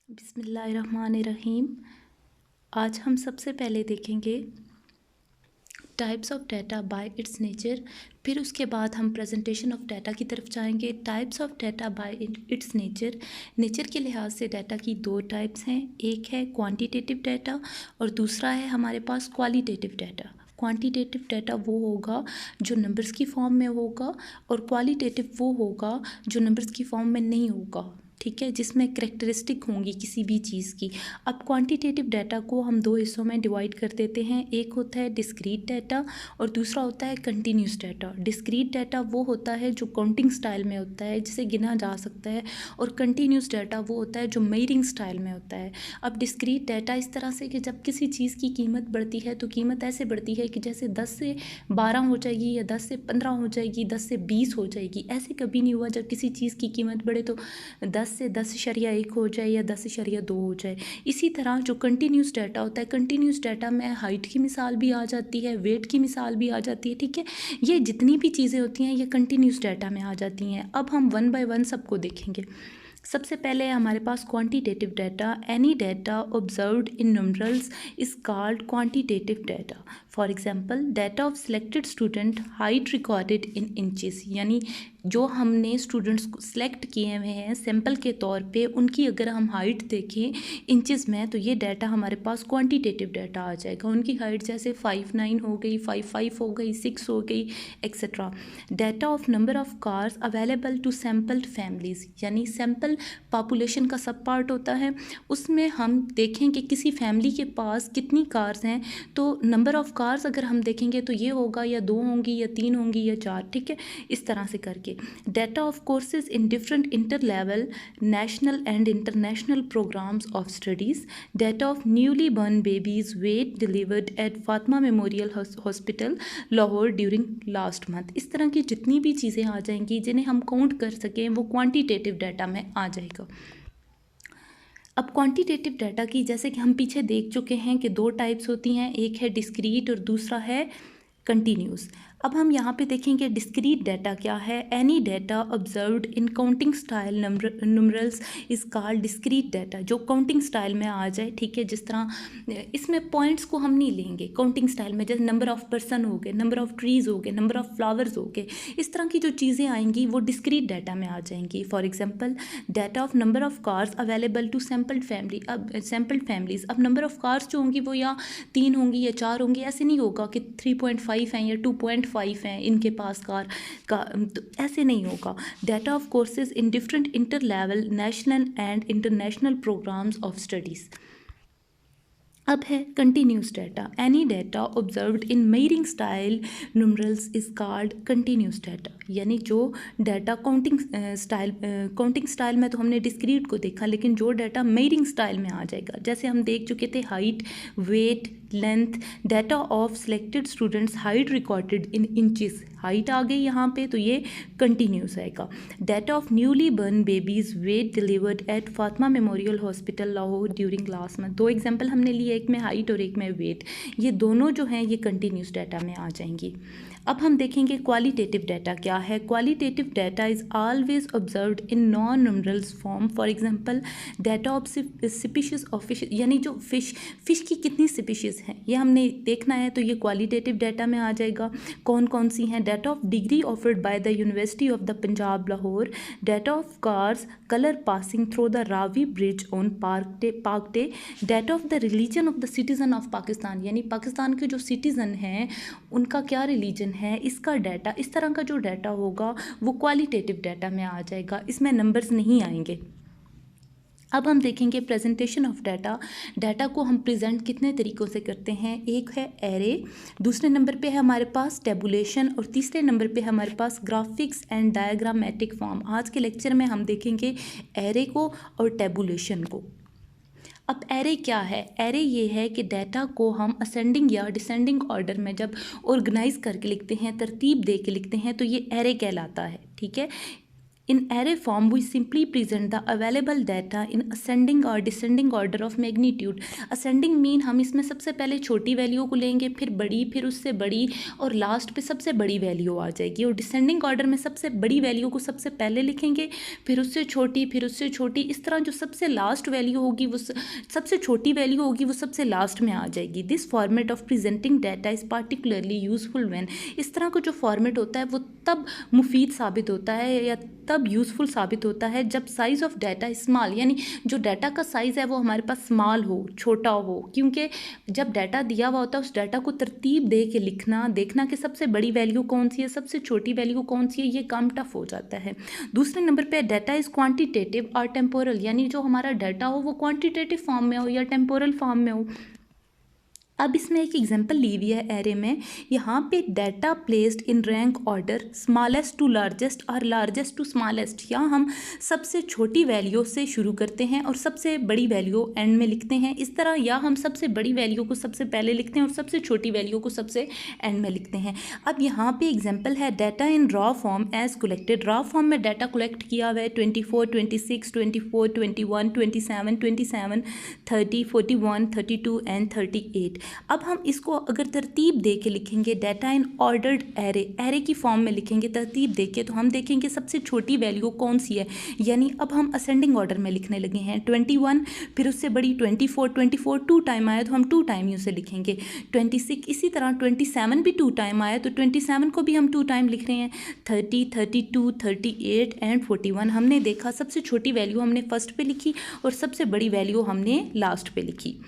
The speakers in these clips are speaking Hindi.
बिस्मिल्लाहिर्रहमानिर्रहीम। आज हम सबसे पहले देखेंगे types of data bye it's nature. फिर उसके बाद हम प्रेजेंटेशन ऑफ डाटा की तरफ जाएंगे। Types of data bye it's nature. Nature के लिहाज से डाटा की दो टाइप्स हैं, एक है क्वांटिटेटिव डाटा और दूसरा है हमारे पास क्वालिटेटिव डाटा। क्वांटिटेटिव डाटा वो होगा जो नंबर्स की फॉर्म में होगा और क्वालिटेटिव वो होगा जो नंबर्स की फॉर्म में नहीं होगा, ठीक है, जिसमें करेक्टरिस्टिक होंगी किसी भी चीज़ की। अब क्वांटिटेटिव डाटा को हम दो हिस्सों में डिवाइड कर देते हैं, एक होता है डिस्क्रीट डाटा और दूसरा होता है कंटिन्यूस डाटा। डिस्क्रीट डाटा वो होता है जो काउंटिंग स्टाइल में होता है, जिसे गिना जा सकता है, और कंटिन्यूस डाटा वो होता है जो मेजरिंग स्टाइल में होता है। अब डिस्क्रीट डाटा इस तरह से कि जब किसी चीज़ की कीमत बढ़ती है तो कीमत ऐसे बढ़ती है कि जैसे 10 से 12 हो जाएगी या 10 से 15 हो जाएगी, 10 से 20 हो जाएगी। ऐसे कभी नहीं हुआ जब किसी चीज़ की कीमत बढ़े तो 10 से 10.1 हो जाए या 10.2 हो जाए। इसी तरह जो कंटिन्यूस डाटा होता है, कंटिन्यूस डाटा में हाइट की मिसाल भी आ जाती है, वेट की मिसाल भी आ जाती है, ठीक है। ये जितनी भी चीज़ें होती हैं ये कंटिन्यूस डाटा में आ जाती हैं। अब हम वन बाय वन सबको देखेंगे। सबसे पहले हमारे पास quantitative data. Any data observed in numerals is called quantitative data. For example, data of selected student height recorded in inches, यानी जो हमने स्टूडेंट्स को सिलेक्ट किए हुए हैं सैम्पल के तौर पे, उनकी अगर हम हाइट देखें इंचेस में तो ये डाटा हमारे पास क्वांटिटेटिव डाटा आ जाएगा। उनकी हाइट जैसे 5'9" हो गई, 5'5" हो गई, 6 हो गई, etcetera. Data of number of cars available to sampled families, यानी सैम्पल पॉपुलेशन का सब पार्ट होता है, उसमें हम देखें कि किसी फैमिली के पास कितनी कार्स हैं, तो नंबर ऑफ कार्स अगर हम देखेंगे तो ये होगा या 2 होंगी या 3 होंगी या 4, ठीक है, इस तरह से करके। Data of courses in different inter level national and international programmes of studies. Data of newly born babies weight delivered at Fatima memorial hospital Lahore during last month. इस तरह की जितनी भी चीज़ें आ जाएंगी जिन्हें हम काउंट कर सकें वो क्वांटिटेटिव डाटा में आ जाएगा। अब क्वांटिटेटिव डाटा की जैसे कि हम पीछे देख चुके हैं कि दो टाइप्स होती हैं, एक है डिस्क्रीट और दूसरा है कंटिन्यूस। अब हम यहाँ पे देखेंगे डिस्क्रीट डाटा क्या है। Any data observed in counting style numerals is called discrete data. जो काउंटिंग स्टाइल में आ जाए, ठीक है, जिस तरह इसमें पॉइंट्स को हम नहीं लेंगे काउंटिंग स्टाइल में, जैसे नंबर ऑफ पर्सन हो गए, नंबर ऑफ ट्रीज़ हो गए, नंबर ऑफ फ्लावर्स हो गए, इस तरह की जो चीज़ें आएंगी वो डिस्क्रीट डाटा में आ जाएंगी। For example, data of number of cars available to sampled family. अब सैम्पल्ड फैमिलीज़, अब नंबर ऑफ कार्स जो होंगी वो या 3 होंगी या 4 होंगी, ऐसे नहीं होगा कि 3.5 हैं या 2.5 हैं इनके पास कार का, तो ऐसे नहीं होगा। Data of courses in different inter level national and international programmes of studies. अब है continuous data. Any data observed in measuring style numerals is called continuous data, यानी जो डाटा काउंटिंग स्टाइल में तो हमने डिस्क्रीट को देखा, लेकिन जो डाटा मेजरिंग स्टाइल में आ जाएगा, जैसे हम देख चुके थे height, weight, length. Data of selected students height recorded in inches, height आ गई यहाँ पे तो ये कंटिन्यूस आएगा। Data of newly born babies weight delivered at Fatima memorial hospital Lahore during last month. दो एग्जाम्पल हमने लिए, एक में हाइट और एक में वेट, ये दोनों जो हैं ये कंटिन्यूस डाटा में आ जाएंगी। अब हम देखेंगे क्वालिटेटिव डाटा क्या है। Qualitative data is always observed in non numerals form. For example, data of species of fish, यानी जो फिश की कितनी स्पीशीज़ हैं ये हमने देखना है तो ये क्वालिटेटिव डाटा में आ जाएगा। कौन कौन सी हैं? Data of degree offered by the university of the Punjab Lahore. Data of cars colour passing through the Ravi bridge on park day. Data of the religion of the citizen of Pakistan, यानी पाकिस्तान के जो सिटीज़न हैं उनका क्या रिलीजन है, इसका डाटा, इस तरह का जो डाटा होगा वो क्वालिटेटिव डाटा में आ जाएगा, इसमें नंबर्स नहीं आएंगे। अब हम देखेंगे प्रेजेंटेशन ऑफ डाटा। डाटा को हम प्रेजेंट कितने तरीक़ों से करते हैं। एक है एरे, दूसरे नंबर पे है हमारे पास टेबुलेशन और तीसरे नंबर पे हमारे पास ग्राफिक्स एंड डायग्रामेटिक फॉर्म। आज के लेक्चर में हम देखेंगे एरे को और टेबुलेशन को। अब एरे क्या है? एरे ये है कि डाटा को हम असेंडिंग या डिसेंडिंग ऑर्डर में जब ऑर्गेनाइज करके लिखते हैं, तरतीब दे के लिखते हैं, तो ये एरे कहलाता है, ठीक है। In array form, we simply present the available data in ascending or descending order of magnitude. Ascending mean हम इसमें सबसे पहले छोटी वैल्यू को लेंगे, फिर बड़ी, फिर उससे बड़ी, और लास्ट पे सबसे बड़ी वैल्यू आ जाएगी। और डिसेंडिंग ऑर्डर में सबसे बड़ी वैल्यू को सबसे पहले लिखेंगे, फिर उससे छोटी, फिर उससे छोटी, इस तरह जो सबसे लास्ट वैल्यू होगी वो सबसे छोटी वैल्यू होगी वो सबसे लास्ट में आ जाएगी। This format of presenting data is particularly useful when, इस तरह का जो फॉर्मेट होता है वो तब मुफीद साबित होता है या तब यूज़फुल साबित होता है जब साइज़ ऑफ डाटा स्मॉल, यानी जो डाटा का साइज़ है वो हमारे पास स्मॉल हो, छोटा हो। क्योंकि जब डाटा दिया हुआ होता है उस डाटा को तरतीब दे के लिखना, देखना कि सबसे बड़ी वैल्यू कौन सी है, सबसे छोटी वैल्यू कौन सी है, ये काम टफ हो जाता है। दूसरे नंबर पे डाटा इज़ क्वांटिटेटिव और टेम्पोरल, यानी जो हमारा डाटा हो वो क्वांटिटेटिव फॉर्म में हो या टेम्पोरल फॉर्म में हो। अब इसमें एक एग्जांपल ली हुई है एरे में, यहाँ पे data placed in rank order smallest to largest और लार्जेस्ट टू स्मॉलेस्ट, यहाँ हम सबसे छोटी वैल्यू से शुरू करते हैं और सबसे बड़ी वैल्यू एंड में लिखते हैं। इस तरह या हम सबसे बड़ी वैल्यू को सबसे पहले लिखते हैं और सबसे छोटी वैल्यू को सबसे एंड में लिखते हैं। अब यहाँ पे एग्जांपल है data in raw form as collected, raw form में डाटा कलेक्ट किया हुआ है 24, 26, 24, 21, 27, 27, 30, 41, 32 एंड 38। अब हम इसको अगर तरतीब दे के लिखेंगे data in ordered array, array की फॉर्म में लिखेंगे तरतीब दे के, तो हम देखेंगे सबसे छोटी वैल्यू कौन सी है। यानी अब हम असेंडिंग ऑर्डर में लिखने लगे हैं 21, फिर उससे बड़ी 24, 24 टू टाइम आया तो हम टू टाइम ही उसे लिखेंगे। 26 इसी तरह 27 भी टू टाइम आया तो 27 को भी हम टू टाइम लिख रहे हैं। 30, 32, 38 एंड 41 हमने देखा सबसे छोटी वैल्यू हमने फर्स्ट पे लिखी और सबसे बड़ी वैल्यू हमने लास्ट पे लिखी।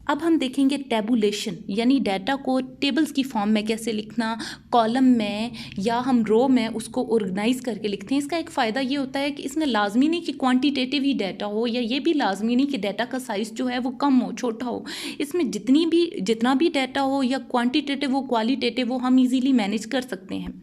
अब हम देखेंगे टेबुलेशन, यानी डाटा को टेबल्स की फॉर्म में कैसे लिखना, कॉलम में या हम रो में उसको ऑर्गेनाइज करके लिखते हैं। इसका एक फ़ायदा ये होता है कि इसमें लाजमी नहीं कि क्वांटिटेटिव ही डाटा हो, या ये भी लाजमी नहीं कि डाटा का साइज़ जो है वो कम हो, छोटा हो। इसमें जितना भी डाटा हो या क्वांटिटेटिव हो क्वालिटेटिव हो, हम इजीली मैनेज कर सकते हैं।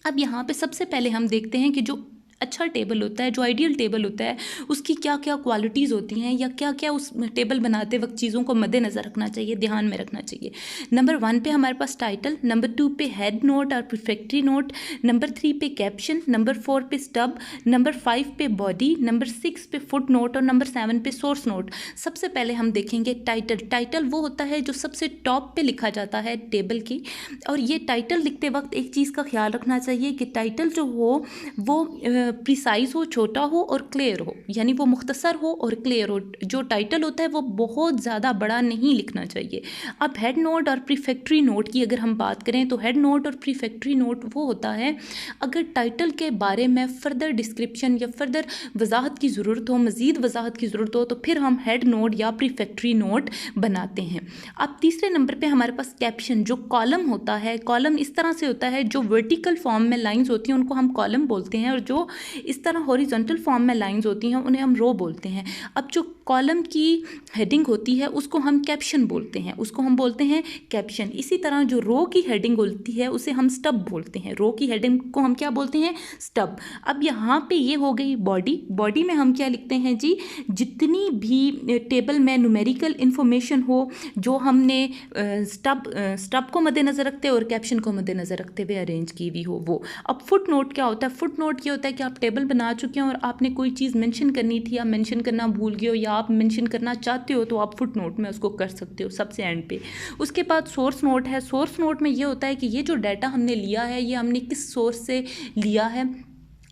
अब यहाँ पे सबसे पहले हम देखते हैं कि जो अच्छा टेबल होता है, जो आइडियल टेबल होता है, उसकी क्या क्या क्वालिटीज़ होती हैं या क्या क्या उस टेबल बनाते वक्त चीज़ों को मद्देनज़र रखना चाहिए, ध्यान में रखना चाहिए। नंबर 1 पे हमारे पास टाइटल, नंबर 2 पे हेड नोट और प्रीफेक्टरी नोट, नंबर 3 पे caption, number 4 pay stub, number 5 पे बॉडी, नंबर 6 पे फुट नोट और नंबर 7 पे सोर्स नोट। सबसे पहले हम देखेंगे टाइटल। टाइटल वो होता है जो सबसे टॉप पे लिखा जाता है टेबल की, और ये टाइटल लिखते वक्त एक चीज़ का ख्याल रखना चाहिए कि टाइटल जो हो वो प्रिसाइज हो, छोटा हो और क्लियर हो, यानी वो मुख्तसर हो और क्लियर हो। जो टाइटल होता है वो बहुत ज़्यादा बड़ा नहीं लिखना चाहिए। अब हेड नोट और प्रीफेक्टरी नोट की अगर हम बात करें तो हेड नोट और प्रीफेक्टरी नोट वो होता है अगर टाइटल के बारे में फ़र्दर डिस्क्रिप्शन या फ़र्दर वजाहत की ज़रूरत हो, मज़ीद वजाहत की ज़रूरत हो, तो फिर हम हेड नोट या प्रीफेक्टरी नोट बनाते हैं। अब तीसरे नंबर पर हमारे पास कैप्शन, जो कॉलम होता है। कॉलम इस तरह से होता है जो वर्टिकल फॉर्म में लाइंस होती हैं उनको हम कॉलम बोलते हैं, और जो इस तरह हॉरिजॉन्टल फॉर्म में लाइंस होती हैं उन्हें हम रो बोलते हैं। अब जो कॉलम की हेडिंग होती है उसको हम कैप्शन बोलते हैं, उसको हम बोलते हैं कैप्शन। इसी तरह जो रो की हेडिंग होती है उसे हम स्टब बोलते हैं, रो की हेडिंग को हम क्या बोलते हैं, स्टब। अब यहाँ पे ये हो गई बॉडी। बॉडी में हम क्या लिखते हैं जी, जितनी भी टेबल में न्यूमेरिकल इन्फॉर्मेशन हो जो हमने स्टब को मद्देनज़र रखते और कैप्शन को मद्देनज़र रखते हुए अरेंज की हुई हो वो। अब फुट नोट क्या होता है, फुट नोट ये होता है कि आप टेबल बना चुके हैं और आपने कोई चीज़ मेंशन करनी थी या मेंशन करना भूल गए हो या आप मेंशन करना चाहते हो तो आप फुट नोट में उसको कर सकते हो सबसे एंड पे। उसके बाद सोर्स नोट है। सोर्स नोट में ये होता है कि ये जो डाटा हमने लिया है ये हमने किस सोर्स से लिया है।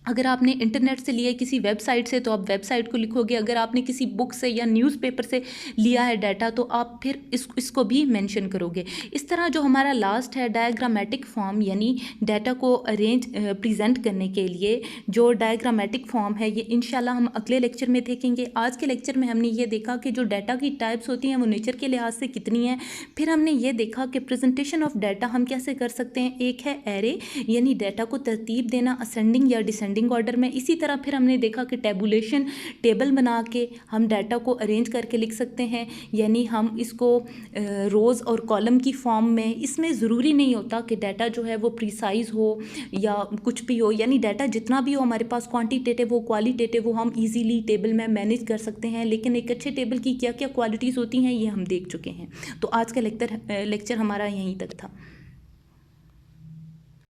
अगर आपने इंटरनेट से लिया है किसी वेबसाइट से तो आप वेबसाइट को लिखोगे, अगर आपने किसी बुक से या न्यूज़पेपर से लिया है डाटा तो आप फिर इसको भी मेंशन करोगे। इस तरह जो हमारा लास्ट है डायग्रामेटिक फॉर्म, यानी डाटा को अरेंज प्रेजेंट करने के लिए जो डायग्रामेटिक फॉर्म है, ये इंशाल्लाह हम अगले लेक्चर में देखेंगे। आज के लेक्चर में हमने ये देखा कि जो डाटा की टाइप्स होती हैं वो नेचर के लिहाज से कितनी हैं। फिर हमने ये देखा कि प्रेजेंटेशन ऑफ डाटा हम कैसे कर सकते हैं। एक है एरे, यानी डाटा को तरतीब देना असेंडिंग या डिसेंडिंग ऑर्डर में। इसी तरह फिर हमने देखा कि टेबुलेशन, टेबल बना के हम डाटा को अरेंज करके लिख सकते हैं, यानी हम इसको रोज़ और कॉलम की फॉर्म में। इसमें ज़रूरी नहीं होता कि डाटा जो है वो प्रिसाइज हो या कुछ भी हो, यानी डाटा जितना भी हो हमारे पास, क्वांटिटेटिव हो क्वालिटेटिव हो, हम इजीली टेबल में मैनेज कर सकते हैं। लेकिन एक अच्छे टेबल की क्या क्या क्वालिटीज़ होती हैं ये हम देख चुके हैं। तो आज का लेक्चर हमारा यहीं तक था।